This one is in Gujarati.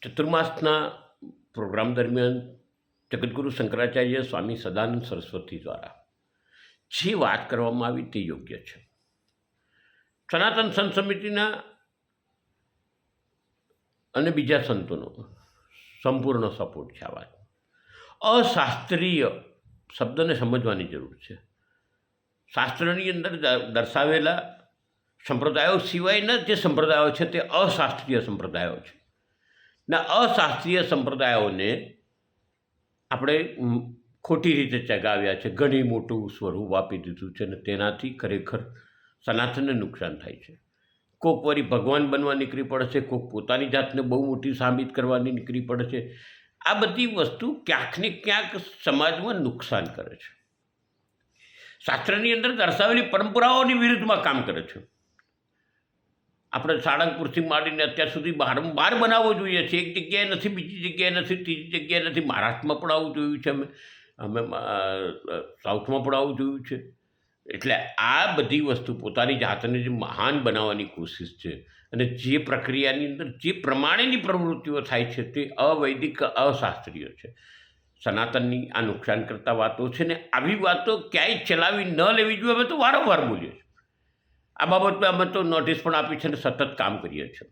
ચતુર્માસના પ્રોગ્રામ દરમિયાન જગતગુરુ શંકરાચાર્ય સ્વામી સદાનંદ સરસ્વતી દ્વારા જે વાત કરવામાં આવી તે યોગ્ય છે. સનાતન સંત સમિતિના અને બીજા સંતોનો સંપૂર્ણ સપોર્ટ છે. આ વાત અશાસ્ત્રીય શબ્દને સમજવાની જરૂર છે. શાસ્ત્રની અંદર દર્શાવેલા સંપ્રદાયો સિવાયના જે સંપ્રદાયો છે તે અશાસ્ત્રીય સંપ્રદાયો છે. ના અશાસ્ત્રીય સંપ્રદાયોને આપણે ખોટી રીતે ચગાવ્યા છે, ઘણી મોટું સ્વરૂપ આપી દીધું છે અને તેનાથી ખરેખર સનાતનને નુકસાન થાય છે. કોક વળી ભગવાન બનવા નીકળી પડે છે, કોક પોતાની જાતને બહુ મોટી સાબિત કરવાની નીકળી પડે છે. આ બધી વસ્તુ ક્યાંક ને ક્યાંક સમાજમાં નુકસાન કરે છે. શાસ્ત્રની અંદર દર્શાવેલી પરંપરાઓની વિરુદ્ધમાં કામ કરે છે. આપણે સાળંગપુરથી માંડીને અત્યાર સુધી બારંબાર બનાવવો જોઈએ છે. એક જગ્યાએ નથી, બીજી જગ્યાએ નથી, ત્રીજી જગ્યાએ નથી. મહારાષ્ટ્રમાં પણ આવું જોયું છે, અમે સાઉથમાં પણ આવું જોયું છે. એટલે આ બધી વસ્તુ પોતાની જાતને જે મહાન બનાવવાની કોશિશ છે અને જે પ્રક્રિયાની અંદર જે પ્રમાણેની પ્રવૃત્તિઓ થાય છે તે અવૈદિક, અશાસ્ત્રીય છે. સનાતનની આ નુકસાન કરતા વાતો છે ને આવી વાતો ક્યાંય ચલાવી ન લેવી જોઈએ. અમે તો વારંવાર બોલીએ છીએ આ બાબતમાં. અમે તો નોટિસ પણ આપી છે અને સતત કામ કરીએ છીએ.